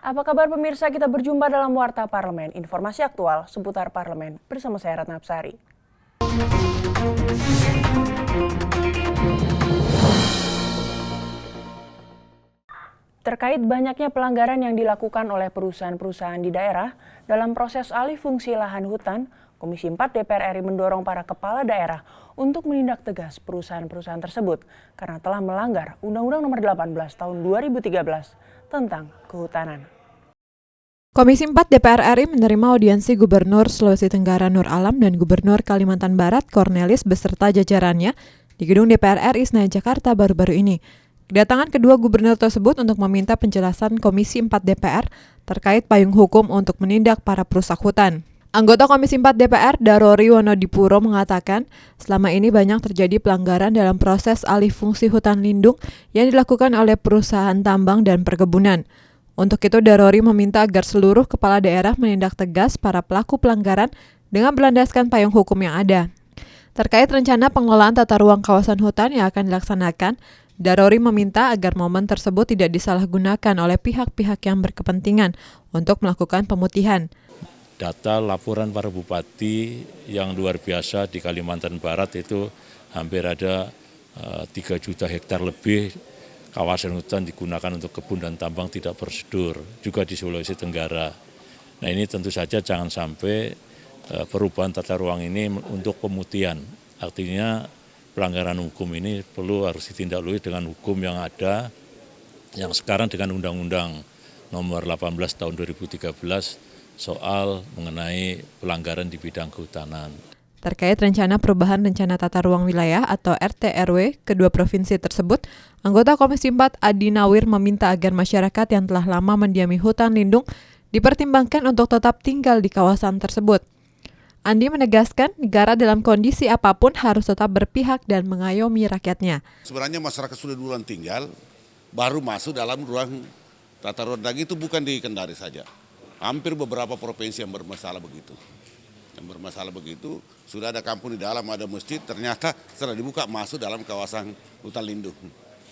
Apa kabar pemirsa? Kita berjumpa dalam Warta Parlemen, informasi aktual seputar parlemen bersama saya Ratna Absari. Terkait banyaknya pelanggaran yang dilakukan oleh perusahaan-perusahaan di daerah dalam proses alih fungsi lahan hutan, Komisi 4 DPR RI mendorong para kepala daerah untuk menindak tegas perusahaan-perusahaan tersebut karena telah melanggar Undang-Undang Nomor 18 Tahun 2013 tentang kehutanan. Komisi 4 DPR RI menerima audiensi Gubernur Sulawesi Tenggara Nur Alam dan Gubernur Kalimantan Barat Cornelis beserta jajarannya di Gedung DPR RI Senayan Jakarta baru-baru ini. Kedatangan kedua gubernur tersebut untuk meminta penjelasan Komisi 4 DPR terkait payung hukum untuk menindak para perusak hutan. Anggota Komisi 4 DPR Darori Wonodipuro mengatakan selama ini banyak terjadi pelanggaran dalam proses alih fungsi hutan lindung yang dilakukan oleh perusahaan tambang dan perkebunan. Untuk itu Darori meminta agar seluruh kepala daerah menindak tegas para pelaku pelanggaran dengan berlandaskan payung hukum yang ada. Terkait rencana pengelolaan tata ruang kawasan hutan yang akan dilaksanakan, Darori meminta agar momen tersebut tidak disalahgunakan oleh pihak-pihak yang berkepentingan untuk melakukan pemutihan. Data laporan para bupati yang luar biasa di Kalimantan Barat itu hampir ada 3 juta hektar lebih kawasan hutan digunakan untuk kebun dan tambang tidak prosedur, juga di Sulawesi Tenggara. Nah ini tentu saja jangan sampai perubahan tata ruang ini untuk pemutihan. Artinya pelanggaran hukum ini harus ditindaklanjuti dengan hukum yang ada, yang sekarang dengan Undang-Undang Nomor 18 Tahun 2013 soal mengenai pelanggaran di bidang kehutanan. Terkait rencana perubahan rencana tata ruang wilayah atau RT/RW kedua provinsi tersebut, anggota Komisi 4 Adi Nawir meminta agar masyarakat yang telah lama mendiami hutan lindung dipertimbangkan untuk tetap tinggal di kawasan tersebut. Andi menegaskan negara dalam kondisi apapun harus tetap berpihak dan mengayomi rakyatnya. Sebenarnya masyarakat sudah duluan tinggal, baru masuk dalam ruang tata ruang itu bukan di Kendari saja. Hampir beberapa provinsi yang bermasalah begitu. Yang bermasalah begitu, sudah ada kampung di dalam, ada masjid, ternyata setelah dibuka masuk dalam kawasan hutan lindung.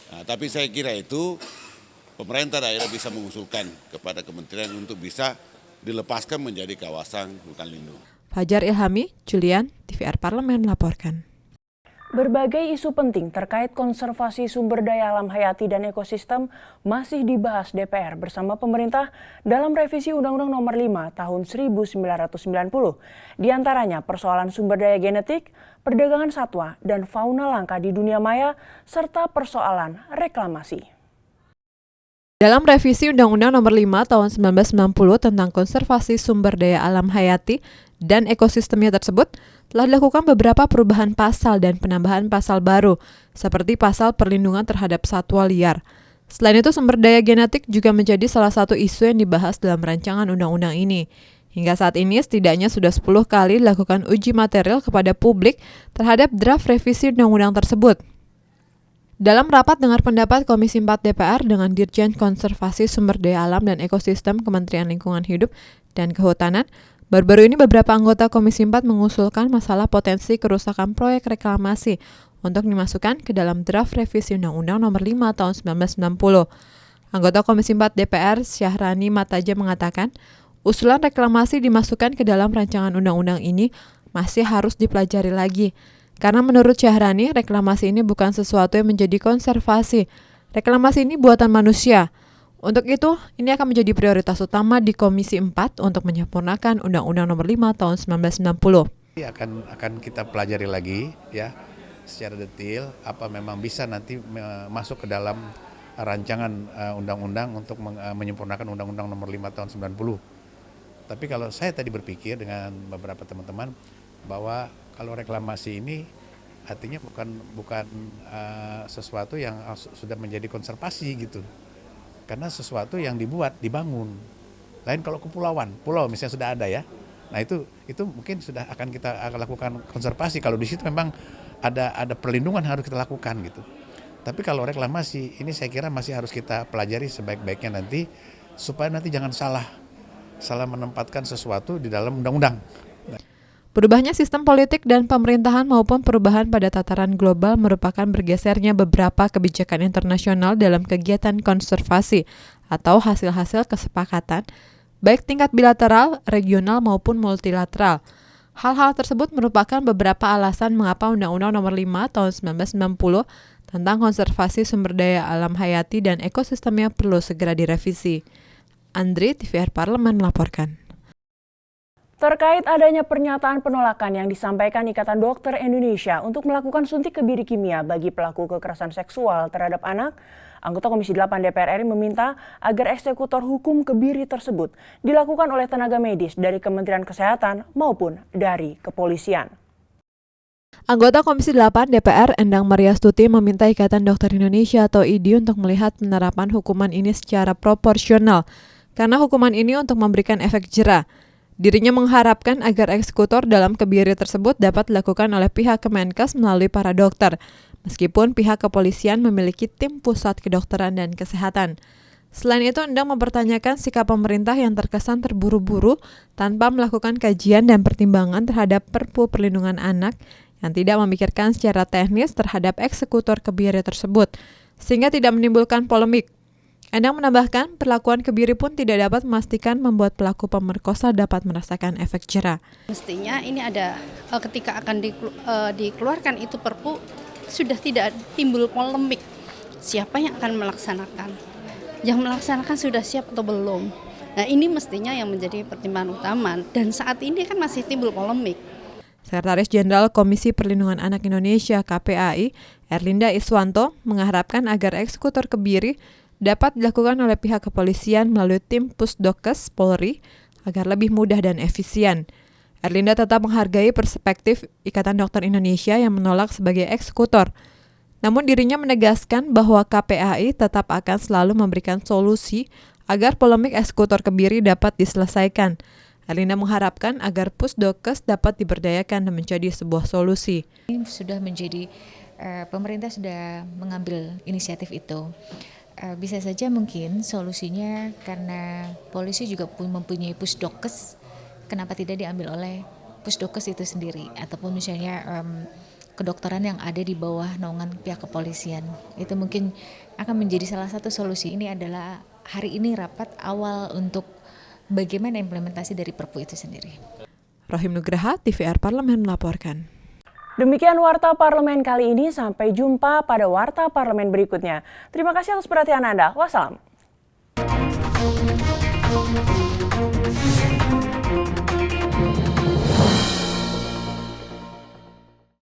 Nah, tapi saya kira itu pemerintah daerah bisa mengusulkan kepada kementerian untuk bisa dilepaskan menjadi kawasan hutan lindung. Fajar Ilhami, Julian, TVR Parlemen melaporkan. Berbagai isu penting terkait konservasi sumber daya alam hayati dan ekosistem masih dibahas DPR bersama pemerintah dalam revisi Undang-Undang Nomor 5 Tahun 1990. Di antaranya persoalan sumber daya genetik, perdagangan satwa dan fauna langka di dunia maya, serta persoalan reklamasi. Dalam revisi Undang-Undang Nomor 5 Tahun 1990 tentang konservasi sumber daya alam hayati dan ekosistemnya tersebut, telah dilakukan beberapa perubahan pasal dan penambahan pasal baru, seperti pasal perlindungan terhadap satwa liar. Selain itu, sumber daya genetik juga menjadi salah satu isu yang dibahas dalam rancangan undang-undang ini. Hingga saat ini, setidaknya sudah 10 kali dilakukan uji material kepada publik terhadap draft revisi undang-undang tersebut. Dalam rapat dengar pendapat Komisi 4 DPR dengan Dirjen Konservasi Sumber Daya Alam dan Ekosistem Kementerian Lingkungan Hidup dan Kehutanan, baru-baru ini beberapa anggota Komisi 4 mengusulkan masalah potensi kerusakan proyek reklamasi untuk dimasukkan ke dalam draft revisi Undang-Undang Nomor 5 Tahun 1990. Anggota Komisi 4 DPR Syahrani Mataja mengatakan, usulan reklamasi dimasukkan ke dalam rancangan undang-undang ini masih harus dipelajari lagi. Karena menurut Syahrani, reklamasi ini bukan sesuatu yang menjadi konservasi. Reklamasi ini buatan manusia. Untuk itu, ini akan menjadi prioritas utama di Komisi 4 untuk menyempurnakan Undang-Undang Nomor 5 Tahun 1990. Akan kita pelajari lagi ya secara detail apa memang bisa nanti masuk ke dalam rancangan undang-undang untuk menyempurnakan Undang-Undang Nomor 5 Tahun 90. Tapi kalau saya tadi berpikir dengan beberapa teman-teman bahwa kalau reklamasi ini artinya bukan sesuatu yang sudah menjadi konservasi gitu. Karena sesuatu yang dibangun. Lain kalau pulau misalnya sudah ada ya. Nah itu mungkin sudah akan kita lakukan konservasi. Kalau di situ memang ada perlindungan harus kita lakukan gitu. Tapi kalau reklamasi ini saya kira masih harus kita pelajari sebaik-baiknya nanti supaya nanti jangan salah menempatkan sesuatu di dalam undang-undang. Berubahnya sistem politik dan pemerintahan maupun perubahan pada tataran global merupakan bergesernya beberapa kebijakan internasional dalam kegiatan konservasi atau hasil-hasil kesepakatan, baik tingkat bilateral, regional maupun multilateral. Hal-hal tersebut merupakan beberapa alasan mengapa Undang-Undang Nomor 5 Tahun 1990 tentang konservasi sumber daya alam hayati dan ekosistemnya perlu segera direvisi. Andri, TVR Parlemen melaporkan. Terkait adanya pernyataan penolakan yang disampaikan Ikatan Dokter Indonesia untuk melakukan suntik kebiri kimia bagi pelaku kekerasan seksual terhadap anak, anggota Komisi 8 DPR RI meminta agar eksekutor hukum kebiri tersebut dilakukan oleh tenaga medis dari Kementerian Kesehatan maupun dari kepolisian. Anggota Komisi 8 DPR Endang Mariastuti meminta Ikatan Dokter Indonesia atau IDI untuk melihat penerapan hukuman ini secara proporsional, karena hukuman ini untuk memberikan efek jera. Dirinya mengharapkan agar eksekutor dalam kebiri tersebut dapat dilakukan oleh pihak Kemenkes melalui para dokter, meskipun pihak kepolisian memiliki tim pusat kedokteran dan kesehatan. Selain itu, Endang mempertanyakan sikap pemerintah yang terkesan terburu-buru tanpa melakukan kajian dan pertimbangan terhadap Perpu Perlindungan Anak yang tidak memikirkan secara teknis terhadap eksekutor kebiri tersebut, sehingga tidak menimbulkan polemik. Endang menambahkan, perlakuan kebiri pun tidak dapat memastikan membuat pelaku pemerkosa dapat merasakan efek jera. Mestinya ini ada ketika akan dikeluarkan itu Perpu sudah tidak timbul polemik siapa yang akan melaksanakan. Yang melaksanakan sudah siap atau belum. Nah ini mestinya yang menjadi pertimbangan utama dan saat ini kan masih timbul polemik. Sekretaris Jenderal Komisi Perlindungan Anak Indonesia KPAI, Erlinda Iswanto, mengharapkan agar eksekutor kebiri dapat dilakukan oleh pihak kepolisian melalui tim Pusdokes Polri agar lebih mudah dan efisien. Erlinda tetap menghargai perspektif Ikatan Dokter Indonesia yang menolak sebagai eksekutor. Namun dirinya menegaskan bahwa KPAI tetap akan selalu memberikan solusi agar polemik eksekutor kebiri dapat diselesaikan. Erlinda mengharapkan agar Pusdokes dapat diberdayakan dan menjadi sebuah solusi. Sudah menjadi pemerintah sudah mengambil inisiatif itu. Bisa saja mungkin solusinya karena polisi juga mempunyai Pusdokes, kenapa tidak diambil oleh Pusdokes itu sendiri, ataupun misalnya kedokteran yang ada di bawah naungan pihak kepolisian. Itu mungkin akan menjadi salah satu solusi. Ini adalah hari ini rapat awal untuk bagaimana implementasi dari Perpu itu sendiri. Rohim Nugraha, TVR Parlemen melaporkan. Demikian Warta Parlemen kali ini, sampai jumpa pada Warta Parlemen berikutnya. Terima kasih atas perhatian Anda. Wassalam.